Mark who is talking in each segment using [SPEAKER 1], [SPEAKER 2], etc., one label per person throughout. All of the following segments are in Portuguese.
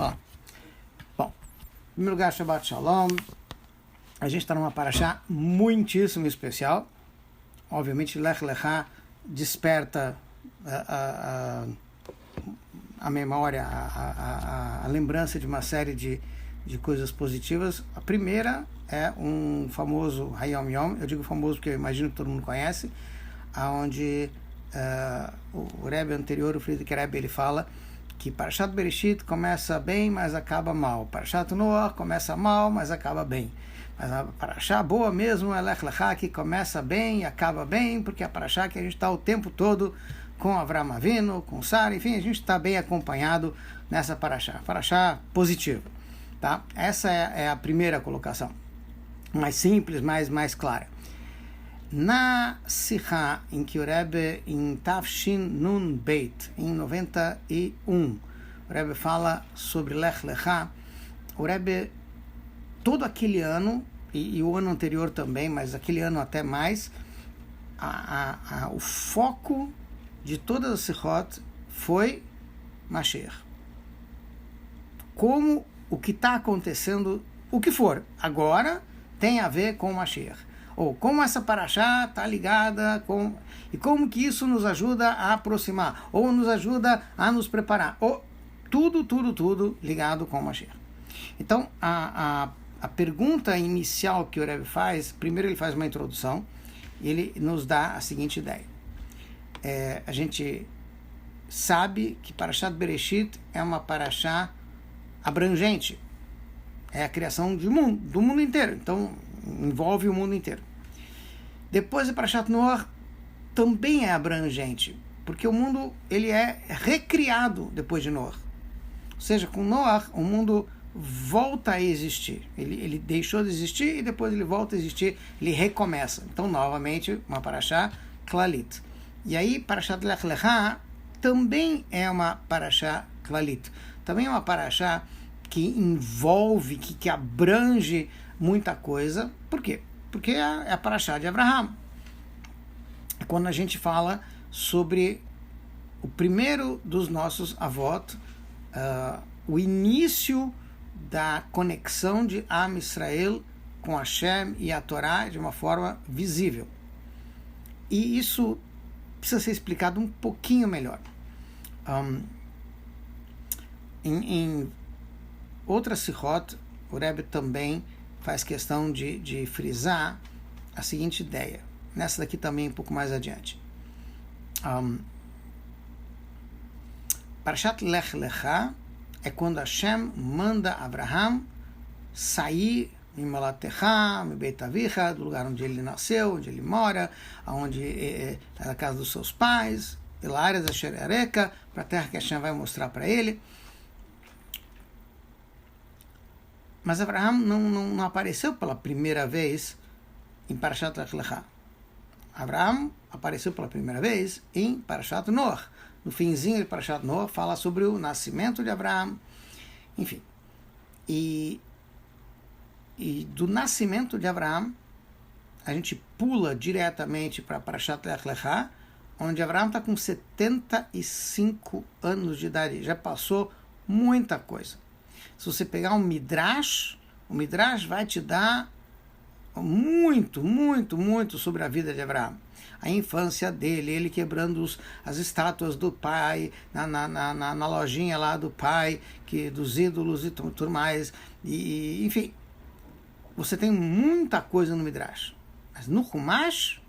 [SPEAKER 1] Ó. Bom, em primeiro lugar, Shabbat Shalom. A gente está numa paraxá muitíssimo especial. Obviamente, Lech Lechá desperta a memória, a lembrança de uma série de coisas positivas. A primeira é um famoso Hayom Yom, eu digo famoso porque eu imagino que todo mundo conhece, onde o Rebbe anterior, o Friedrich Rebbe, ele fala que Parashat Bereshit começa bem, mas acaba mal. Parashat Noach começa mal, mas acaba bem. Mas a Parashá boa mesmo é Lech Lechá, que começa bem e acaba bem, porque é a Parashá que a gente está o tempo todo com Avraham Avinu, com Sara, enfim, a gente está bem acompanhado nessa Parashá. Parashá positiva. Tá? Essa é a primeira colocação. Mais simples, mais clara. Na Sihá, em que o Rebbe, em Tafshin Nun Beit, em 91, o Rebbe fala sobre Lech Lechá. O Rebbe, todo aquele ano, e o ano anterior também, mas aquele ano até mais, o foco de todas as Sihot foi Mashiach. Como o que está acontecendo, o que for, agora tem a ver com Mashiach. Ou como essa paraxá está ligada com... E como que isso nos ajuda a aproximar, ou nos ajuda a nos preparar. Ou tudo ligado com Mashiach. Então, a pergunta inicial que o Rebbe faz, primeiro ele faz uma introdução, e ele nos dá a seguinte ideia. A gente sabe que Parashat Bereshit é uma paraxá abrangente. É a criação do mundo inteiro. Então, envolve o mundo inteiro. Depois, a Parashat Noach também é abrangente, porque o mundo ele é recriado depois de Noach. Ou seja, com Noach, o mundo volta a existir. Ele deixou de existir e depois ele volta a existir, ele recomeça. Então, novamente, uma Parashá Klalit. E aí, Parashat Lech Lechá também é uma Parashá Klalit. Também é uma Parashá que envolve, que abrange muita coisa. Por quê? Porque é a Parashá de Avraham. Quando a gente fala sobre o primeiro dos nossos avós, o início da conexão de Am Israel com Hashem e a Torá de uma forma visível. E isso precisa ser explicado um pouquinho melhor. Em outras Sihot, o Rebbe também faz questão de frisar a seguinte ideia. Nessa daqui também um pouco mais adiante. Parashat Lech Lechá é quando Hashem manda Abraham sair em Molatecha, em Beit Avicha, do lugar onde ele nasceu, onde ele mora, onde é a casa dos seus pais, pela área da Xerereka, para a terra que Hashem vai mostrar para ele. Mas Abraham não apareceu pela primeira vez em Parashat Lech Lechá. Abraham apareceu pela primeira vez em Parashat Noach. No finzinho de Parashat Noach fala sobre o nascimento de Abraham. Enfim. E do nascimento de Abraham, a gente pula diretamente para Parashat Lech Lechá, onde Abraham está com 75 anos de idade. Já passou muita coisa. Se você pegar um Midrash, o Midrash vai te dar muito sobre a vida de Abraham. A infância dele, ele quebrando as estátuas do pai, na lojinha lá do pai, dos ídolos e tudo mais. E, enfim, você tem muita coisa no Midrash. Mas no Humash,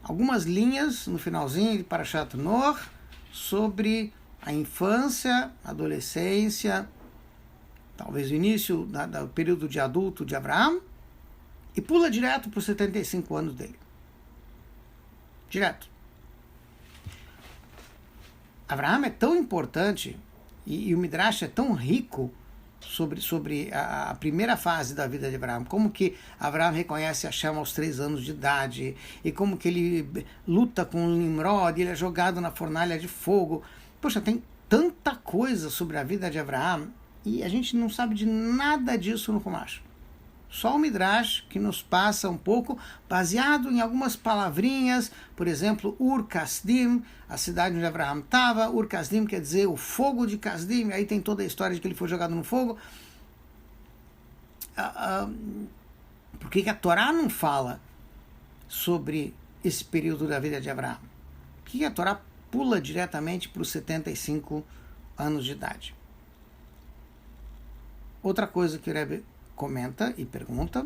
[SPEAKER 1] algumas linhas no finalzinho de Parashat Noach sobre a infância, adolescência, talvez o início do período de adulto de Abraham, e pula direto para os 75 anos dele. Direto. Abraham é tão importante, e o Midrash é tão rico sobre a primeira fase da vida de Abraham, como que Abraham reconhece Hashem aos 3 anos de idade, e como que ele luta com o Nimrod, ele é jogado na fornalha de fogo. Poxa, tem tanta coisa sobre a vida de Abraham, e a gente não sabe de nada disso no Chumash. Só o Midrash que nos passa um pouco, baseado em algumas palavrinhas, por exemplo, Ur Kasdim, a cidade onde Abraham estava. Ur Kasdim quer dizer o fogo de Kasdim, aí tem toda a história de que ele foi jogado no fogo. Por que a Torá não fala sobre esse período da vida de Abraham? Por que a Torá pula diretamente para os 75 anos de idade? Outra coisa que o Rebbe comenta e pergunta: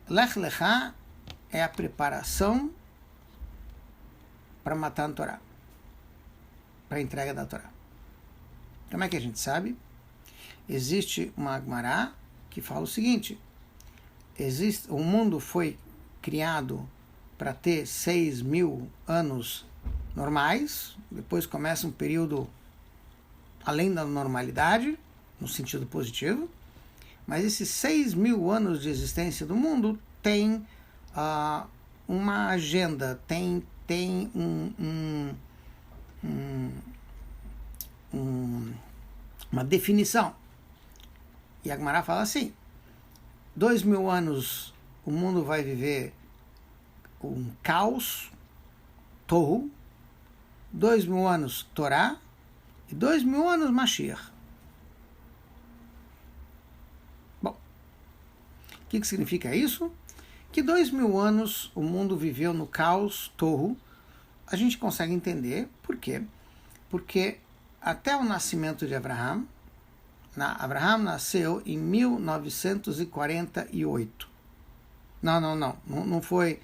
[SPEAKER 1] Lech Lechá é a preparação para matar a Torá, para a entrega da Torá. Como é que a gente sabe? Existe uma Gemara que fala o seguinte: o mundo foi criado para ter 6.000 anos normais, depois começa um período além da normalidade, no sentido positivo, mas esses 6.000 anos de existência do mundo tem uma agenda, tem uma definição. E a Gemara fala assim: 2.000 anos o mundo vai viver um caos, Tohu, 2.000 anos Torá e 2.000 anos Mashiach. Bom, o que significa isso? Que 2.000 anos o mundo viveu no caos, Tohu. A gente consegue entender por quê? Porque até o nascimento de Abraham, Abraham nasceu em 1948. Não foi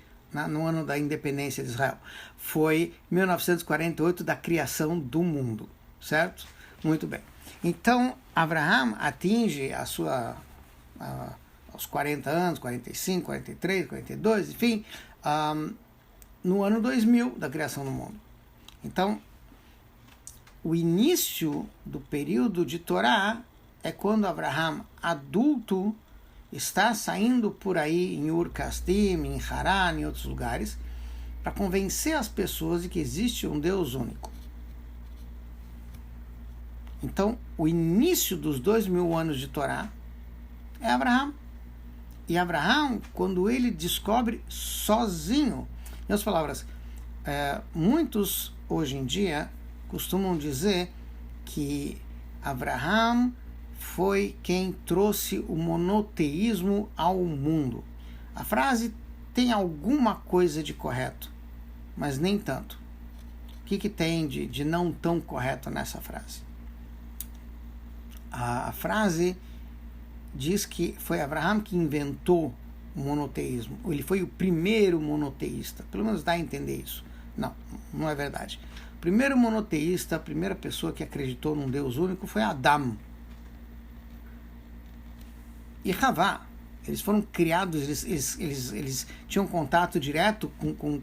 [SPEAKER 1] no ano da independência de Israel. Foi 1948 da criação do mundo, certo? Muito bem. Então, Abraham atinge aos 40 anos, 45, 43, 42, enfim, no ano 2000 da criação do mundo. Então, o início do período de Torá é quando Abraham, adulto, está saindo por aí em Ur Kasdim, em Haran, em outros lugares, para convencer as pessoas de que existe um Deus único. Então, o início dos 2.000 anos de Torá é Abraham. E Abraham, quando ele descobre sozinho, em outras palavras, muitos hoje em dia costumam dizer que Abraham foi quem trouxe o monoteísmo ao mundo. A frase tem alguma coisa de correto, mas nem tanto. O que tem de não tão correto nessa frase? A frase diz que foi Abraham que inventou o monoteísmo. Ele foi o primeiro monoteísta. Pelo menos dá a entender isso. Não é verdade. O primeiro monoteísta, a primeira pessoa que acreditou num Deus único foi Adão e Havá. Eles foram criados, eles tinham contato direto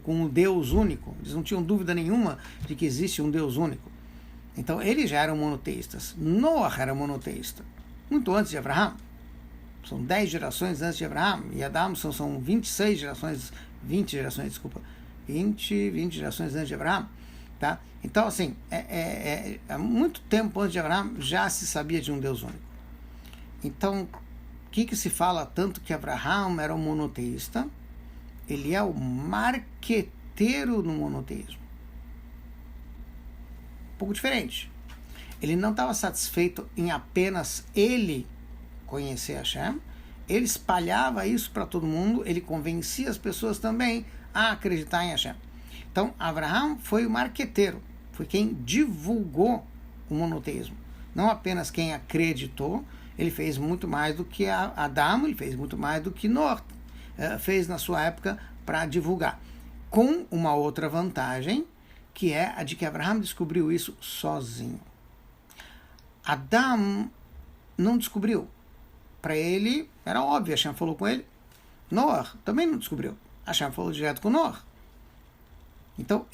[SPEAKER 1] com o Deus único. Eles não tinham dúvida nenhuma de que existe um Deus único. Então, eles já eram monoteístas. Noah era monoteísta, muito antes de Abraham. São 10 gerações antes de Abraham. E Adão são 20 gerações antes de Abraham. Tá? Então, assim, há muito tempo antes de Abraham já se sabia de um Deus único. Então, o que se fala tanto que Abraham era um monoteísta? Ele é o marqueteiro no monoteísmo. Um pouco diferente. Ele não estava satisfeito em apenas ele conhecer Hashem, ele espalhava isso para todo mundo, ele convencia as pessoas também a acreditar em Hashem. Então, Abraham foi o marqueteiro, foi quem divulgou o monoteísmo. Não apenas quem acreditou, ele fez muito mais do que Adão, ele fez muito mais do que Noé fez na sua época para divulgar. Com uma outra vantagem, que é a de que Abraham descobriu isso sozinho. Adão não descobriu. Para ele, era óbvio, Hashem falou com ele. Noé também não descobriu. Hashem falou direto com Noé. Então,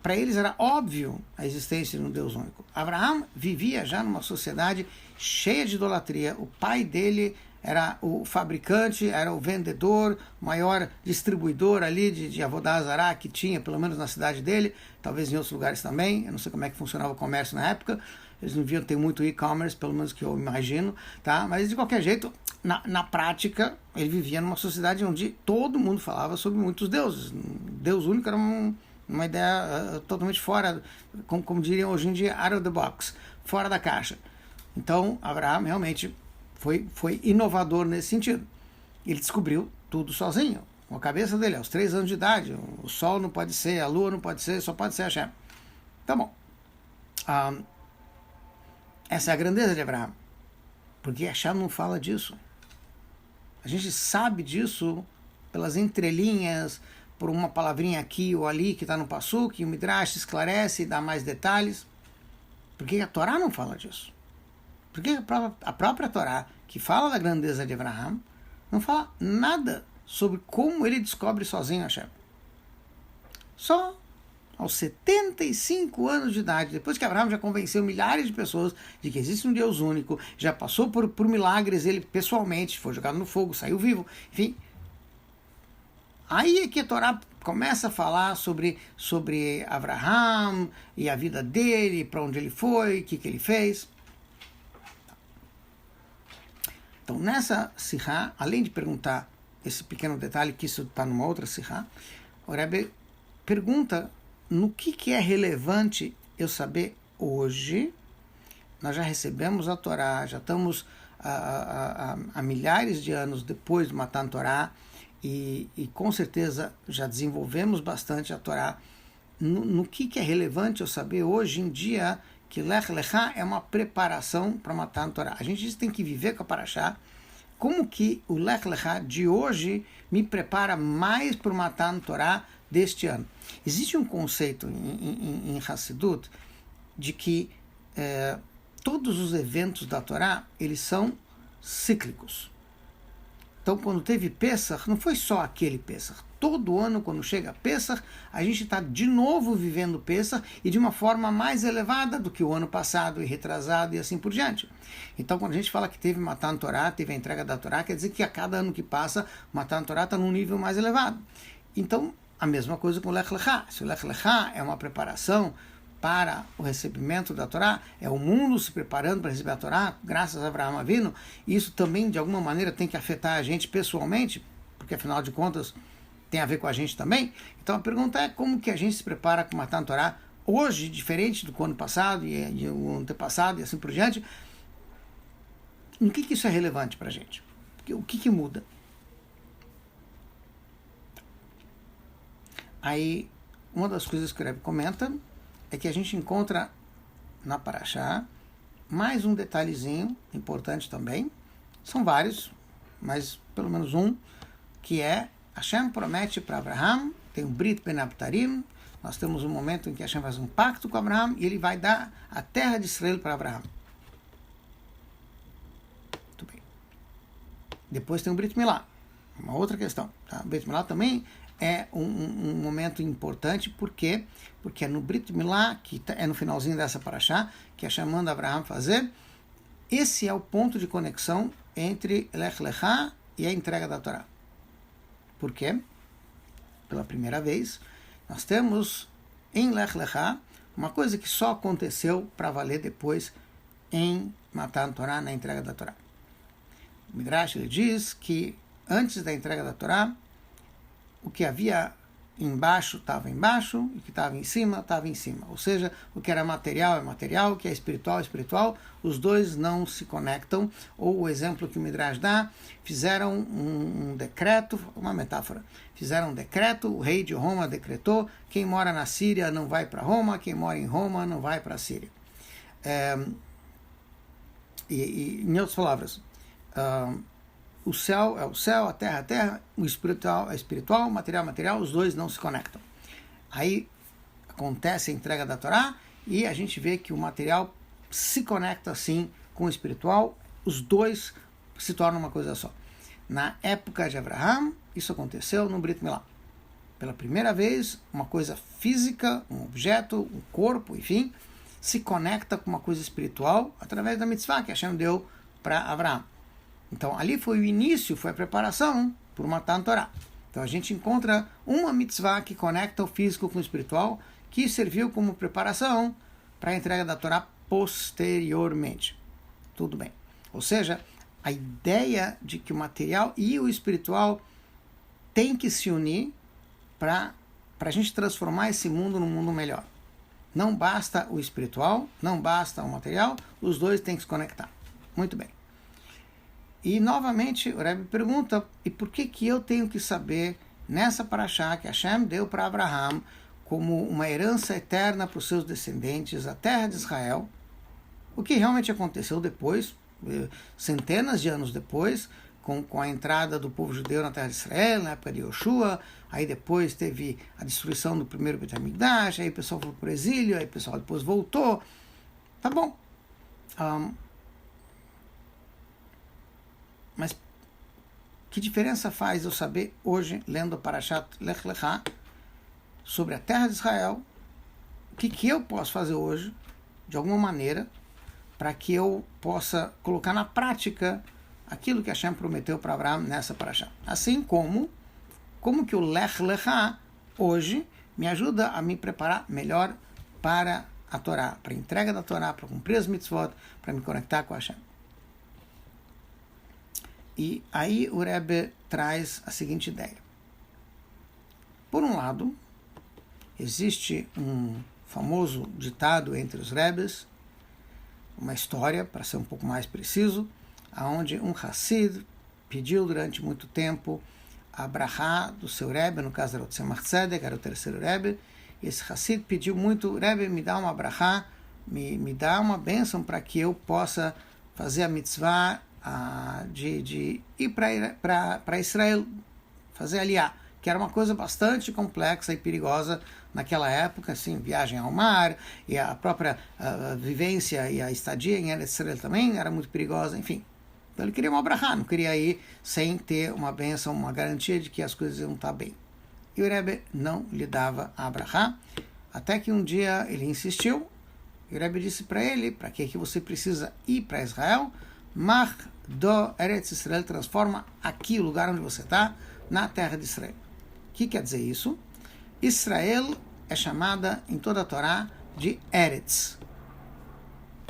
[SPEAKER 1] para eles era óbvio a existência de um Deus único. Abraham vivia já numa sociedade cheia de idolatria. O pai dele era o fabricante, era o vendedor, maior distribuidor ali de Avodá Zará que tinha, pelo menos na cidade dele, talvez em outros lugares também. Eu não sei como é que funcionava o comércio na época. Eles não deviam ter muito e-commerce, pelo menos que eu imagino, tá? Mas de qualquer jeito, na prática, ele vivia numa sociedade onde todo mundo falava sobre muitos deuses. Deus único era uma ideia totalmente fora, como diriam hoje em dia, out of the box, fora da caixa. Então, Abraham realmente foi inovador nesse sentido. Ele descobriu tudo sozinho, com a cabeça dele, aos 3 anos de idade. O sol não pode ser, a lua não pode ser, só pode ser Hashem. Tá bom. Essa é a grandeza de Abraham. Porque Hashem não fala disso. A gente sabe disso pelas entrelinhas, por uma palavrinha aqui ou ali que está no Passuk, que o Midrash esclarece e dá mais detalhes. Por que a Torá não fala disso? Por que a própria Torá, que fala da grandeza de Abraham, não fala nada sobre como ele descobre sozinho Hashem? Só aos 75 anos de idade, depois que Abraham já convenceu milhares de pessoas de que existe um Deus único, já passou por milagres, ele pessoalmente foi jogado no fogo, saiu vivo, enfim. Aí é que a Torá começa a falar sobre Abraham e a vida dele, para onde ele foi, o que ele fez. Então, nessa sihá, além de perguntar esse pequeno detalhe, que isso está numa outra sihá, o Rebbe pergunta no que é relevante eu saber hoje. Nós já recebemos a Torá, já estamos há milhares de anos depois do Matan Torá, e com certeza já desenvolvemos bastante a Torá. No que é relevante eu saber hoje em dia que Lech Lechá é uma preparação para Matan Torá. A gente tem que viver com a Parashá. Como que o Lech Lechá de hoje me prepara mais para o Matan Torá deste ano? Existe um conceito em Hassidut de que todos os eventos da Torá, eles são cíclicos. Então, quando teve Pesach, não foi só aquele Pesach. Todo ano, quando chega Pesach, a gente está de novo vivendo Pesach e de uma forma mais elevada do que o ano passado e retrasado e assim por diante. Então, quando a gente fala que teve Matan Torá, teve a entrega da Torá, quer dizer que a cada ano que passa, Matan Torá está num nível mais elevado. Então, a mesma coisa com o Lech Lechá. Se o Lech Lechá é uma preparação para o recebimento da Torá, é o mundo se preparando para receber a Torá, graças a Abraham Avinu, e isso também, de alguma maneira, tem que afetar a gente pessoalmente, porque, afinal de contas, tem a ver com a gente também. Então, a pergunta é como que a gente se prepara para matar a Torá hoje, diferente do ano passado e o antepassado e assim por diante. No que isso é relevante para a gente? O que muda? Aí, uma das coisas que o Rebbe comenta é que a gente encontra na Parashá mais um detalhezinho importante também. São vários, mas pelo menos um, que é Hashem promete para Abraham, tem um Brit Ben Abtarim, nós temos um momento em que Hashem faz um pacto com Abraham e ele vai dar a terra de Israel para Abraham. Muito bem. Depois tem o Brit Milá, uma outra questão. Tá? O Brit Milá também é um momento importante, por quê? Porque é no Brit Milá, que é no finalzinho dessa Parashá, que Hashem manda Abraham fazer. Esse é o ponto de conexão entre Lech Lechá e a entrega da Torá. Por quê? Pela primeira vez, nós temos em Lech Lechá uma coisa que só aconteceu para valer depois em Matan Torá, na entrega da Torá. O Midrash ele diz que antes da entrega da Torá, o que havia embaixo estava embaixo, e o que estava em cima estava em cima. Ou seja, o que era material é material, o que é espiritual é espiritual, os dois não se conectam. Ou o exemplo que o Midrash dá, fizeram um decreto, uma metáfora, fizeram um decreto, o rei de Roma decretou, quem mora na Síria não vai para Roma, quem mora em Roma não vai para a Síria. Em outras palavras, o céu é o céu, a terra é a terra, o espiritual é espiritual, o material é material, os dois não se conectam. Aí acontece a entrega da Torá e a gente vê que o material se conecta assim com o espiritual, os dois se tornam uma coisa só. Na época de Abraham, isso aconteceu no Brit Milá. Pela primeira vez, uma coisa física, um objeto, um corpo, enfim, se conecta com uma coisa espiritual através da mitzvah que Hashem deu para Abraham. Então, ali foi o início, foi a preparação por Matan Torá. Então, a gente encontra uma mitzvah que conecta o físico com o espiritual, que serviu como preparação para a entrega da Torá posteriormente. Tudo bem. Ou seja, a ideia de que o material e o espiritual têm que se unir para a gente transformar esse mundo num mundo melhor. Não basta o espiritual, não basta o material, os dois têm que se conectar. Muito bem. E novamente o Rebbe pergunta, e por que eu tenho que saber nessa paraxá que Hashem deu para Abraham como uma herança eterna para os seus descendentes, a terra de Israel, o que realmente aconteceu depois, centenas de anos depois, com a entrada do povo judeu na terra de Israel, na época de Yoshua, aí depois teve a destruição do primeiro Beit HaMikdash, aí o pessoal foi para o exílio, aí o pessoal depois voltou. Tá bom. Mas que diferença faz eu saber hoje, lendo o Parashat Lech Lecha, sobre a terra de Israel, o que eu posso fazer hoje, de alguma maneira, para que eu possa colocar na prática aquilo que Hashem prometeu para Abraão nessa paraxá. Assim como que o Lech Lecha hoje me ajuda a me preparar melhor para a Torá, para a entrega da Torá, para cumprir as mitzvot, para me conectar com Hashem. E aí o Rebbe traz a seguinte ideia. Por um lado, existe um famoso ditado entre os Rebbes, uma história, para ser um pouco mais preciso, onde um Hassid pediu durante muito tempo a brachá do seu Rebbe, no caso era o Tzemach Tzedek, era o terceiro Rebbe, e esse Hassid pediu muito, Rebbe, me dá uma brachá, me dá uma bênção para que eu possa fazer a mitzvah de ir para Israel, fazer aliá, que era uma coisa bastante complexa e perigosa naquela época, assim, viagem ao mar, e a própria vivência e a estadia em Eretz Israel também era muito perigosa, enfim. Então ele queria uma brachá, não queria ir sem ter uma bênção, uma garantia de que as coisas iam estar bem. E o Rebbe não lhe dava a brachá, até que um dia ele insistiu, e o Rebbe disse para ele, para que você precisa ir para Israel? Mach do Eretz Israel, transforma aqui o lugar onde você está, na terra de Israel. O que quer dizer isso? Israel é chamada em toda a Torá de Eretz.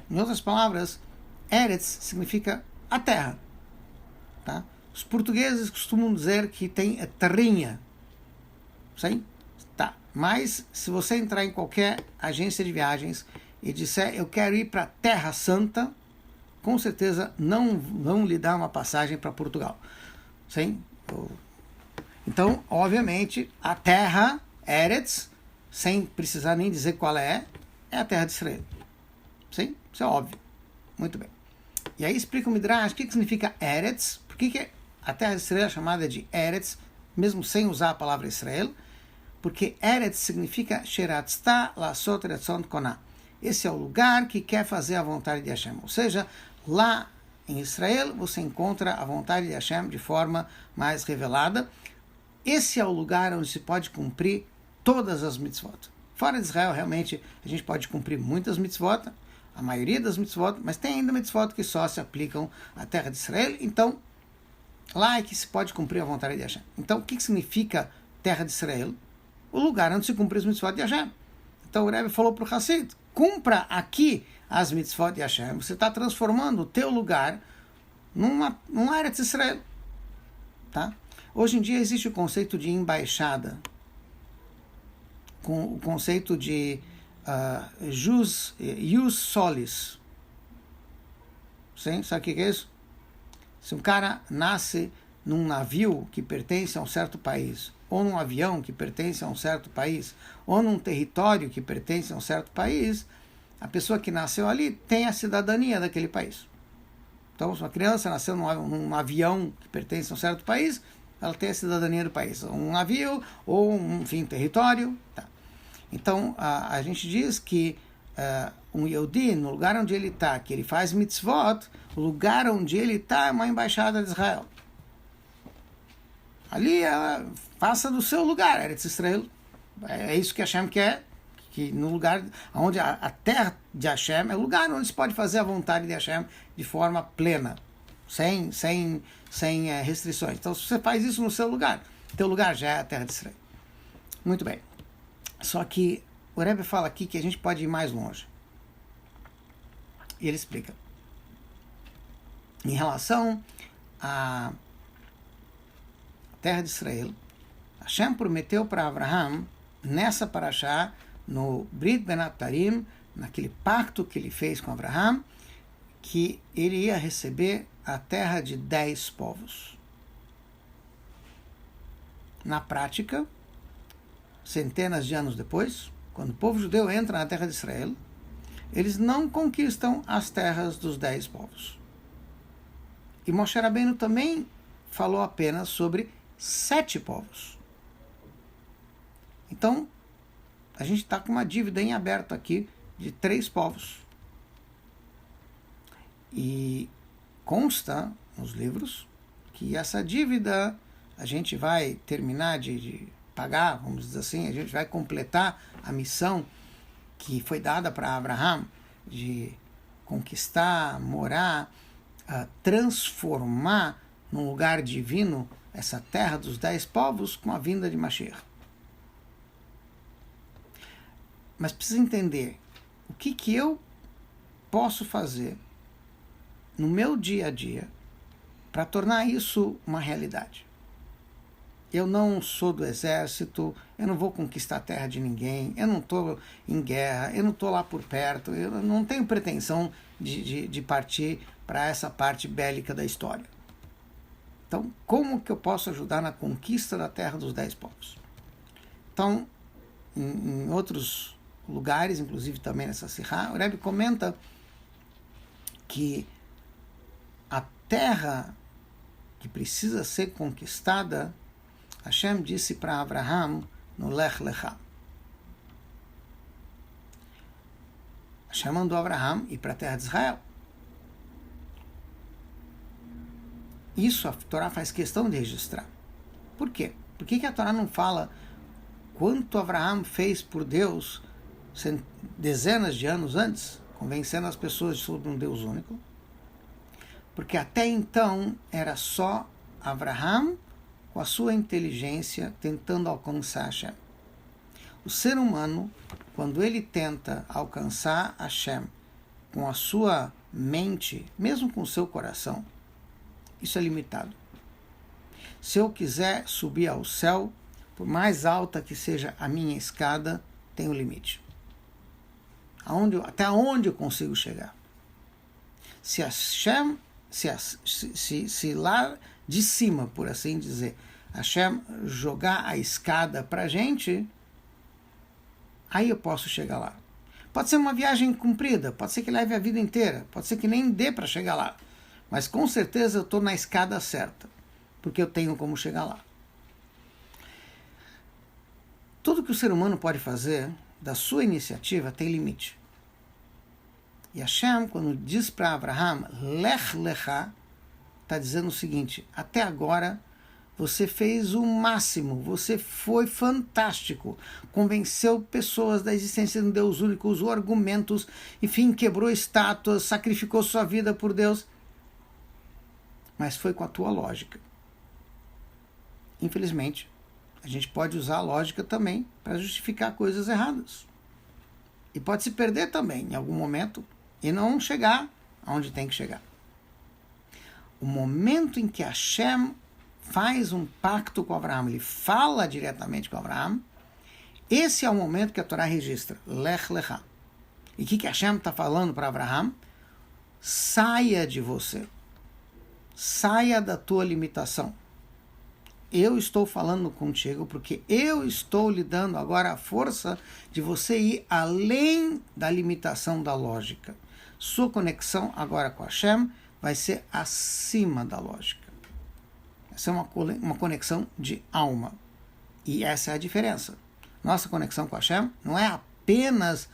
[SPEAKER 1] Em outras palavras, Eretz significa a terra. Tá? Os portugueses costumam dizer que tem terrinha. Sim? Tá. Mas se você entrar em qualquer agência de viagens e disser eu quero ir para a Terra Santa, com certeza não vão lhe dar uma passagem para Portugal. Sim? Então, obviamente, a terra, Eretz, sem precisar nem dizer qual é a terra de Israel. Sim? Isso é óbvio. Muito bem. E aí explica o Midrash o que significa Eretz, por que a terra de Israel é chamada de Eretz, mesmo sem usar a palavra Israel, porque Eretz significa Sheratzta Lasot Retzon Koná. Esse é o lugar que quer fazer a vontade de Hashem. Ou seja, lá em Israel você encontra a vontade de Hashem de forma mais revelada. Esse é o lugar onde se pode cumprir todas as mitzvot. Fora de Israel, realmente, a gente pode cumprir muitas mitzvot, a maioria das mitzvot, mas tem ainda mitzvot que só se aplicam à terra de Israel. Então, lá é que se pode cumprir a vontade de Hashem. Então, o que significa terra de Israel? O lugar onde se cumpre as mitzvot de Hashem. Então, o Rebbe falou para o Hassid, cumpra aqui as mitzvot de Hashem. Você está transformando o teu lugar num Eretz Israel. Tá? Hoje em dia existe o conceito de embaixada, com o conceito de jus solis. Sim? Sabe o que é isso? Se um cara nasce num navio que pertence a um certo país, ou num avião que pertence a um certo país, ou num território que pertence a um certo país, a pessoa que nasceu ali tem a cidadania daquele país. Então, se uma criança nasceu num avião que pertence a um certo país, ela tem a cidadania do país. Um navio ou um território. Tá. Então, a gente diz que um Yehudi, no lugar onde ele está, que ele faz mitzvot, o lugar onde ele está é uma embaixada de Israel. Ali, faça do seu lugar, Eretz Israel. É isso que Hashem quer, que no lugar onde a terra de Hashem é o lugar onde se pode fazer a vontade de Hashem de forma plena, sem restrições. Então, se você faz isso no seu lugar, teu lugar já é a terra de Israel. Muito bem. Só que o Rebbe fala aqui que a gente pode ir mais longe. E ele explica. Em relação à terra de Israel, Hashem prometeu para Abraham, nessa parashá, no Brit Ben Atarim, naquele pacto que ele fez com Abraham, que ele ia receber a terra de 10 povos. Na prática, centenas de anos depois, quando o povo judeu entra na terra de Israel, eles não conquistam as terras dos 10 povos. E Moshe Rabbeinu também falou apenas sobre 7 povos. Então, a gente está com uma dívida em aberto aqui de 3 povos. E consta nos livros que essa dívida a gente vai terminar de pagar, vamos dizer assim, a gente vai completar a missão que foi dada para Abraham de conquistar, morar, transformar num lugar divino essa terra dos 10 povos com a vinda de Mashiach. Mas precisa entender o que eu posso fazer no meu dia a dia para tornar isso uma realidade. Eu não sou do exército, eu não vou conquistar a terra de ninguém, eu não estou em guerra, eu não estou lá por perto, eu não tenho pretensão de partir para essa parte bélica da história. Então, como que eu posso ajudar na conquista da terra dos 10 povos? Então, em outros lugares, inclusive também nessa Sihá, o Rebbe comenta que a terra que precisa ser conquistada, Hashem disse para Abraham no Lech Lecha. Hashem mandou Abraham ir para a terra de Israel. Isso a Torá faz questão de registrar. Por quê? Por que a Torá não fala quanto Abraham fez por Deus dezenas de anos antes, convencendo as pessoas sobre um Deus único? Porque até então era só Abraham com a sua inteligência tentando alcançar Hashem. O ser humano, quando ele tenta alcançar Hashem com a sua mente, mesmo com o seu coração, isso é limitado. Se eu quiser subir ao céu, por mais alta que seja a minha escada, tem um limite. Até onde eu consigo chegar? Se Hashem, se lá de cima, por assim dizer, Hashem jogar a escada para a gente, aí eu posso chegar lá. Pode ser uma viagem comprida, pode ser que leve a vida inteira, pode ser que nem dê para chegar lá, mas com certeza eu estou na escada certa, porque eu tenho como chegar lá. Tudo que o ser humano pode fazer, da sua iniciativa, tem limite. E Hashem, quando diz para Abraham, Lech Lecha, está dizendo o seguinte: até agora você fez o máximo, você foi fantástico, convenceu pessoas da existência de um Deus único, usou argumentos, enfim, quebrou estátuas, sacrificou sua vida por Deus, mas foi com a tua lógica. Infelizmente, a gente pode usar a lógica também para justificar coisas erradas. E pode se perder também em algum momento e não chegar aonde tem que chegar. O momento em que Hashem faz um pacto com Abraão, ele fala diretamente com Abraão, esse é o momento que a Torá registra, Lech Lecha. E o que Hashem está falando para Abraão? Saia de você. Saia da tua limitação. Eu estou falando contigo porque eu estou lhe dando agora a força de você ir além da limitação da lógica. Sua conexão agora com Hashem vai ser acima da lógica. Essa é uma conexão de alma. E essa é a diferença. Nossa conexão com Hashem não é apenas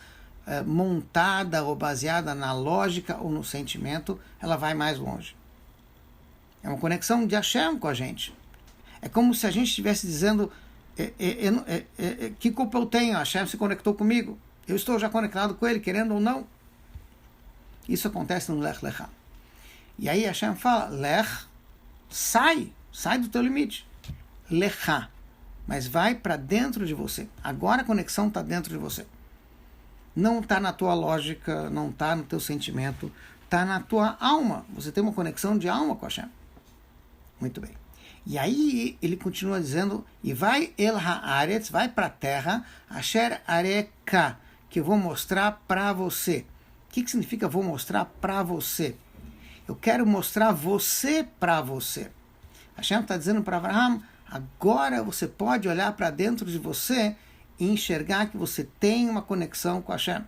[SPEAKER 1] montada ou baseada na lógica ou no sentimento, ela vai mais longe. É uma conexão de Hashem com a gente. É como se a gente estivesse dizendo, que culpa eu tenho? Hashem se conectou comigo. Eu estou já conectado com ele, querendo ou não. Isso acontece no Lech Lecha. E aí Hashem fala, Lech, sai do teu limite. Lecha, mas vai para dentro de você. Agora a conexão está dentro de você. Não está na tua lógica, não está no teu sentimento, está na tua alma. Você tem uma conexão de alma com Hashem. Muito bem. E aí ele continua dizendo, e vai el haaretz, vai para a terra, asher areka, que eu vou mostrar para você. O que significa vou mostrar para você? Eu quero mostrar você para você. Hashem está dizendo para Abraham, agora você pode olhar para dentro de você e enxergar que você tem uma conexão com Hashem.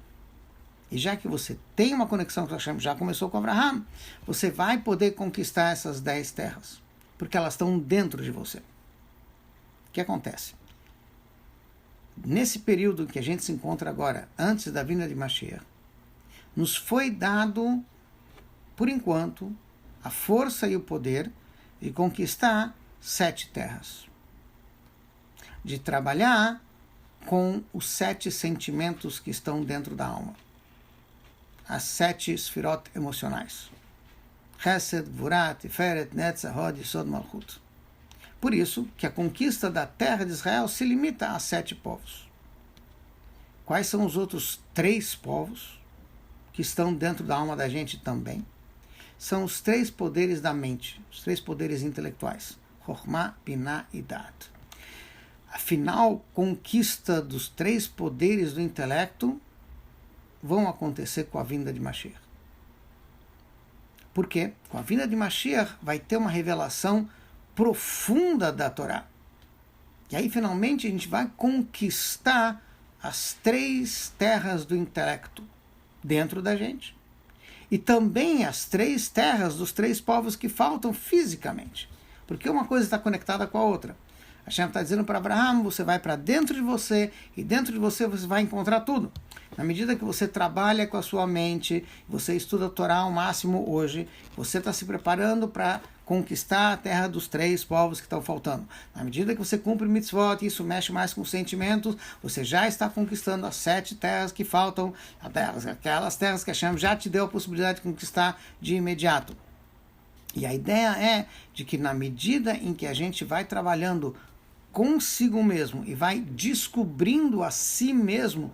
[SPEAKER 1] E já que você tem uma conexão com Hashem, já começou com Abraham, você vai poder conquistar essas 10 terras, porque elas estão dentro de você. O que acontece? Nesse período que a gente se encontra agora, antes da vinda de Mashiach, nos foi dado, por enquanto, a força e o poder de conquistar 7 terras. De trabalhar com os 7 sentimentos que estão dentro da alma. As 7 sfirot emocionais. Chesed, Gvurah, Tiferet, Netzach, Hod, Yesod, Malchut. Por isso que a conquista da terra de Israel se limita a 7 povos. Quais são os outros 3 povos que estão dentro da alma da gente também? São os 3 poderes da mente, os 3 poderes intelectuais. Chokhmah, Binah e Dat. A final conquista dos 3 poderes do intelecto vão acontecer com a vinda de Mashiach. Por quê? Com a vinda de Mashiach vai ter uma revelação profunda da Torá. E aí finalmente a gente vai conquistar as 3 terras do intelecto dentro da gente. E também as 3 terras dos 3 povos que faltam fisicamente. Porque uma coisa está conectada com a outra. Hashem está dizendo para Abraham, você vai para dentro de você, e dentro de você você vai encontrar tudo. Na medida que você trabalha com a sua mente, você estuda a Torá ao máximo hoje, você está se preparando para conquistar a terra dos 3 povos que estão faltando. Na medida que você cumpre mitzvot, isso mexe mais com os sentimentos, você já está conquistando as 7 terras que faltam, aquelas terras que Hashem já te deu a possibilidade de conquistar de imediato. E a ideia é de que na medida em que a gente vai trabalhando consigo mesmo e vai descobrindo a si mesmo,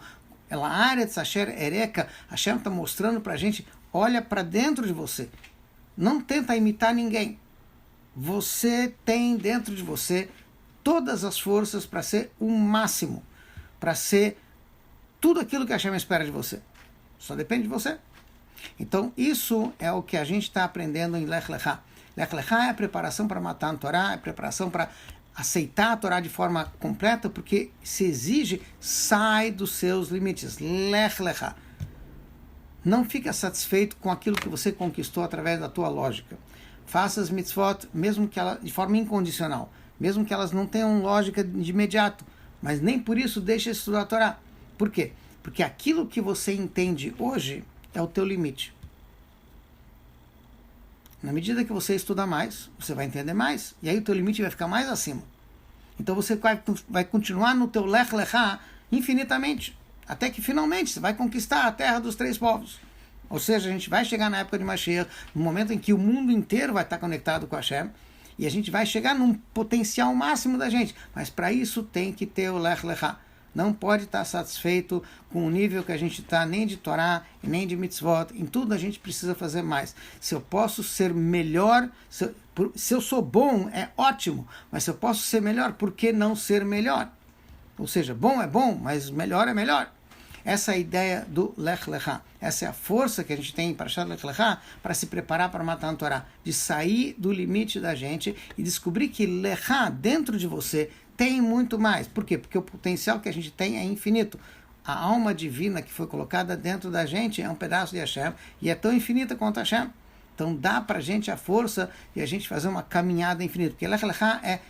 [SPEAKER 1] ela Aretz Asher Ereka, Hashem está mostrando para a gente, olha para dentro de você. Não tenta imitar ninguém. Você tem dentro de você todas as forças para ser o máximo, para ser tudo aquilo que Hashem espera de você. Só depende de você. Então, isso é o que a gente está aprendendo em Lech Lechá. Lech Lechá é a preparação para matar a Torá, é a preparação para aceitar a Torá de forma completa, porque se exige, sai dos seus limites. Lech Lechá. Não fica satisfeito com aquilo que você conquistou através da tua lógica. Faça as mitzvot, mesmo que ela, de forma incondicional, mesmo que elas não tenham lógica de imediato, mas nem por isso deixe de estudar a Torá. Por quê? Porque aquilo que você entende hoje é o teu limite. Na medida que você estudar mais, você vai entender mais, e aí o teu limite vai ficar mais acima. Então você vai continuar no teu Lech Lechá infinitamente, até que finalmente você vai conquistar a terra dos 3 povos. Ou seja, a gente vai chegar na época de Mashiach, no momento em que o mundo inteiro vai estar conectado com Hashem, e a gente vai chegar num potencial máximo da gente. Mas para isso tem que ter o Lech Lechá. Não pode estar satisfeito com o nível que a gente está, nem de Torá, nem de mitzvot. Em tudo a gente precisa fazer mais. Se eu posso ser melhor, se eu sou bom, é ótimo. Mas se eu posso ser melhor, por que não ser melhor? Ou seja, bom é bom, mas melhor é melhor. Essa é a ideia do Lech Lechá. Essa é a força que a gente tem para achar Lech Lechá, para se preparar para matar a Torá. De sair do limite da gente e descobrir que Lechá, dentro de você, tem muito mais. Por quê? Porque o potencial que a gente tem é infinito. A alma divina que foi colocada dentro da gente é um pedaço de Hashem e é tão infinita quanto Hashem. Então dá para a gente a força de a gente fazer uma caminhada infinita. Porque Lech Lechá é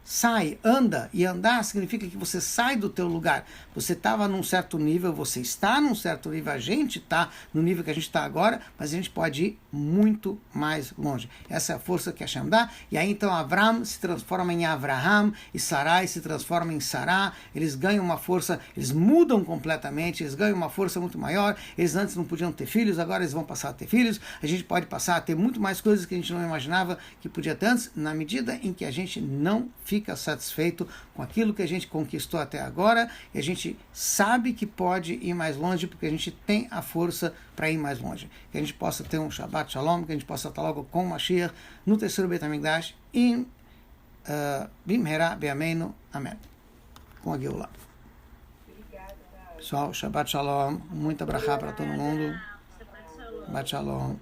[SPEAKER 1] sai, anda, e andar significa que você sai do teu lugar. Você estava num certo nível, você está num certo nível, a gente está no nível que a gente está agora, mas a gente pode ir muito mais longe. Essa é a força que Hashem dá, e aí então Avram se transforma em Avraham, e Sarai se transforma em Sará, eles ganham uma força, eles mudam completamente, eles ganham uma força muito maior, eles antes não podiam ter filhos, agora eles vão passar a ter filhos, a gente pode passar a ter muito mais coisas que a gente não imaginava que podia ter antes, na medida em que a gente não fica fica satisfeito com aquilo que a gente conquistou até agora e a gente sabe que pode ir mais longe porque a gente tem a força para ir mais longe. Que a gente possa ter um Shabbat Shalom, que a gente possa estar logo com o Mashiach no terceiro Beit HaMikdash e Bimhera Be'ameinu. Amém. Com a Geulah. Pessoal, Shabbat Shalom. Muita brachá para todo mundo. Shabbat Shalom.